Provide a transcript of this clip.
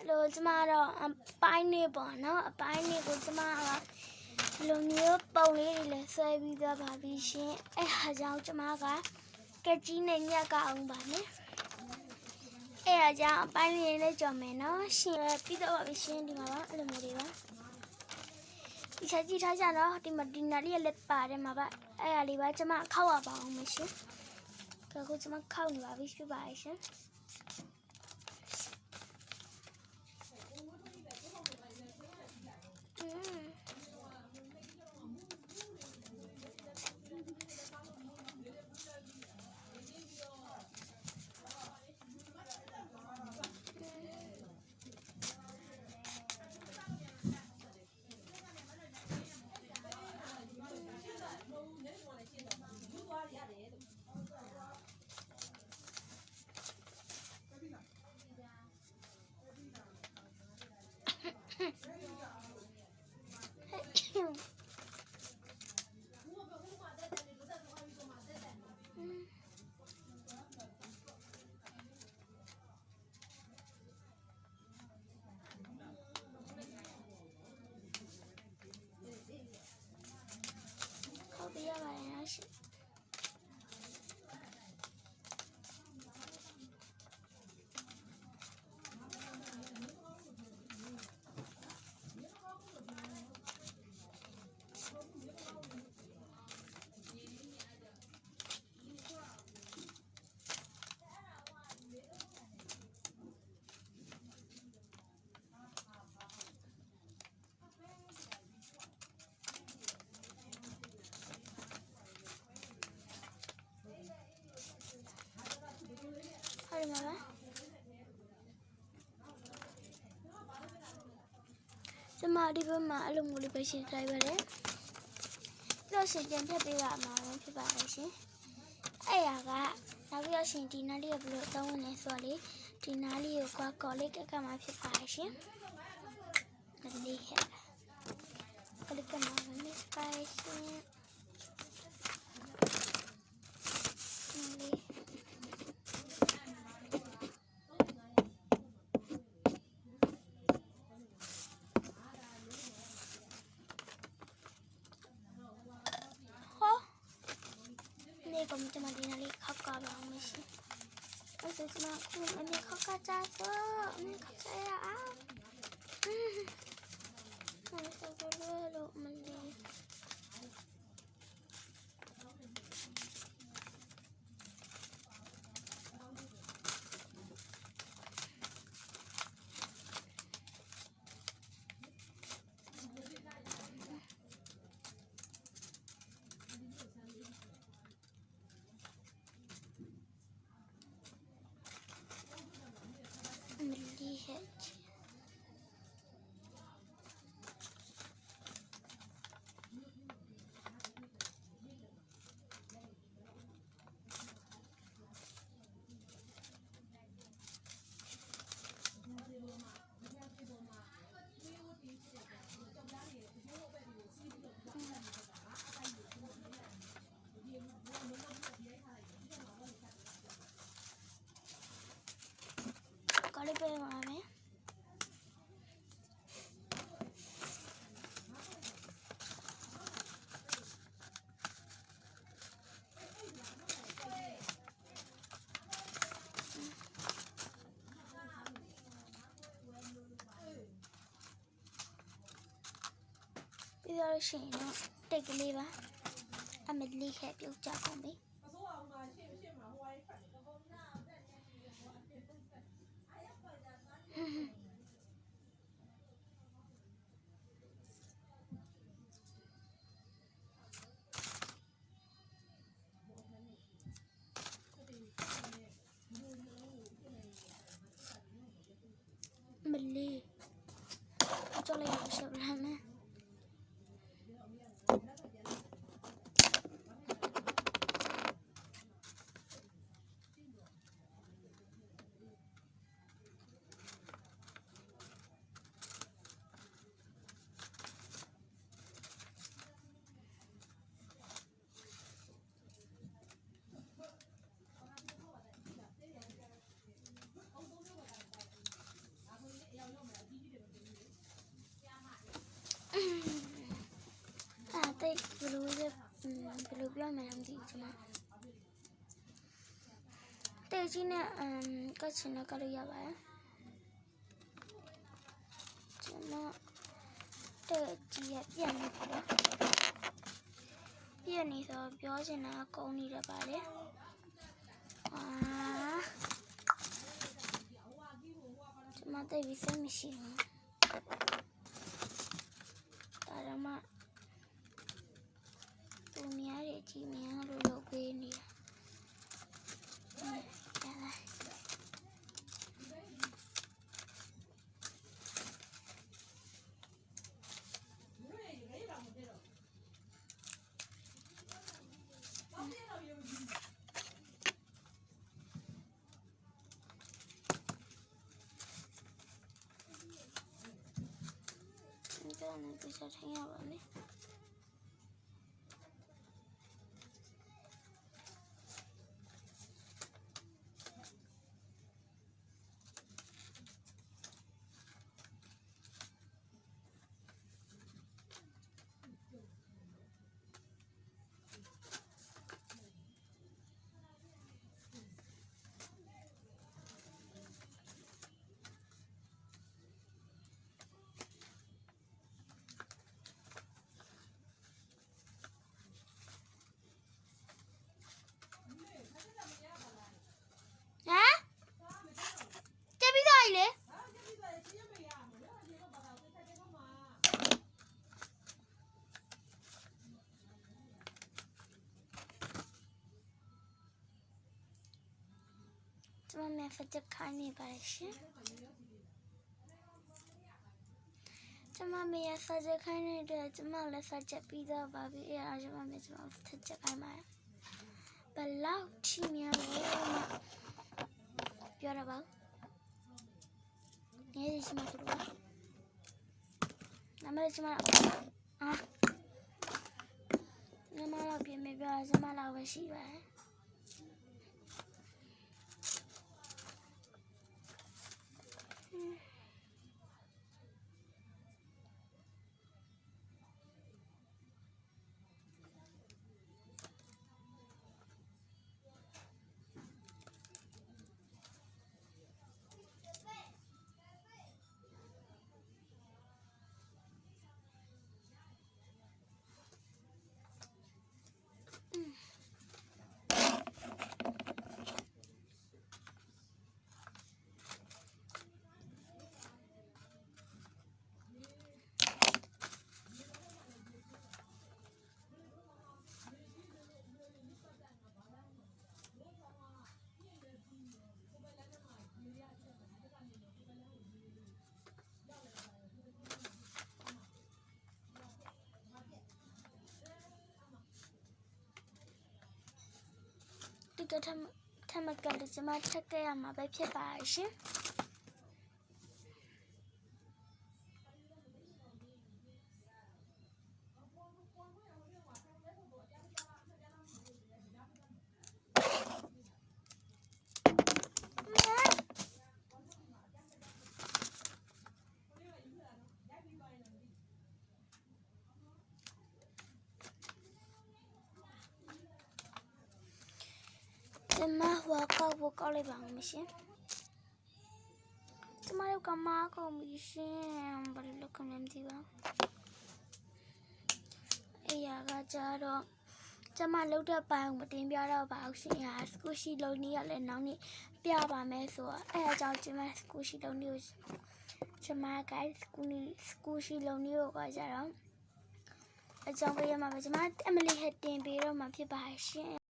လိုကျမတော့အပိုင်းနေပေါ့နော်အပိုင်းနေကိုကျမကလိုမျိုးပုံလေးတွေလည်းဆွဲပြီးသွားပါပြီရှင်အဲ့ဟာကြောင့်ကျမကကကြီးနဲ့ညက်ကအောင်ပါမယ်အဲ့ဒါကြောင့်အပိုင်းလေးနဲ့ကြော်မယ်နော်ရှင်ပြီးတော့ပါပြီရှင်ဒီမှာပါအဲ့လိုမျိုးတွေပါဒီချက်ကြည့်ထားကြတော့ဒီမှာဒီနာလေးလည်းပါတယ်မှာပါအဲ့ဒါလေးပါကျမခောက်ရပါအောင်မရှင်အခုကျမခောက်နေပါပြီဖြစ်ပါရဲ့ရှင်ပြရပါတယ်နော်ရှင်ဟုတ်တယ်မလားကျမဒီဘက်မှာအဲ့လိုမျိုးလေးပဲရှင်းထားပါတယ်ပြီးတော့ရှင်ပြန်ထပ်ပေးပါမှာဖြစ်ပါရဲ့ရှင်အဲ့ဒါကနောက်ပြီးတော့ရှင်ဒီနားလေးကိုဘယ်လိုသုံးဝင်လဲဆိုတော့လေဒီနားလေးကိုကော်လေးကတ်မှာဖြစ်ပါရဲ့ရှင်ဒီလေးဟဲ့ကော်လေးကတ်မှာနေပါရဲ့ရှင်ผมจะมาดีนาฬิกาก่อนเราไม่ใช่เราจะมาคุณอันนี้เขาก็จะก็อันนี้เขาจะอ้าวมันจะก็เลื่อนลงมันดีก็เลยไปมาไหมပြီးတော့ရှင်တော့တိတ်ကလေးပါအမလေးခဲ့ပြုတ်ကြကုန်ပြီမလေးကြောက်လိုက်ရရှော့လာမယ် ဘယ်လိုပြောမှန်းမသိဘူးကျမတဲ့ကြီးနဲ့ကတ်ချင်တော့ကလို့ရပါတယ်ကျမတဲ့ကြီးရပြန်နေပြီတော့ပြန်နေဆိုပြောချင်တာကုန်းနေတယ်ပါလေကျမတဲ့ပြီးစိတ်မရှိဘူးဒါတော့မှသူများတွေကြည့်မြင်လို့လုပ်ပေးနေတာ这样比较挺好玩的。ကျမမျက်ဖက်ချက်ခိုင်းနေပါရှင်ကျမမျက်ဖက်ချက်ခိုင်းနေတဲ့ကျမလည်းဖက်ချက်ပြီးတော့ပါပြီအဲ့ဒါကျမမျက်ဖက်ချက်ခိုင်းပါဘယ်လောက်ထိများလဲပြောရပါနေဒီကျမတို့နာမည်ကျမနာမလောက်ပြင်ပြကျမလောက်ပဲရှိပါတယ်ဒီကထမကလေးကျမထက်ခဲ့ရမှာပဲဖြစ်ပါရှင်ကျမဟိုကောက်ဖို့ကောက်လိုက်ပါဦးမရှင်ကျမတို့ကမားကုန်ပြီရှင်ဘာလို့လုပ်မှမသိပါဘူးအေးရကကြတော့ကျမလုပ်တဲ့ပိုင်းကိုမတင်ပြတော့ပါဘူးရှင်ဟာစကူရှိလုံးနည်းရလဲနောက်နေ့ပြပါမယ်ဆိုတော့အဲအကြောင်းကျမစကူရှိလုံးနည်းကိုကျမကစကူရှိလုံးနည်းကိုကြတော့အကြောင်းပေးရမှာပဲကျမအမလီဟက်တင်ပေးတော့မှာဖြစ်ပါရှင်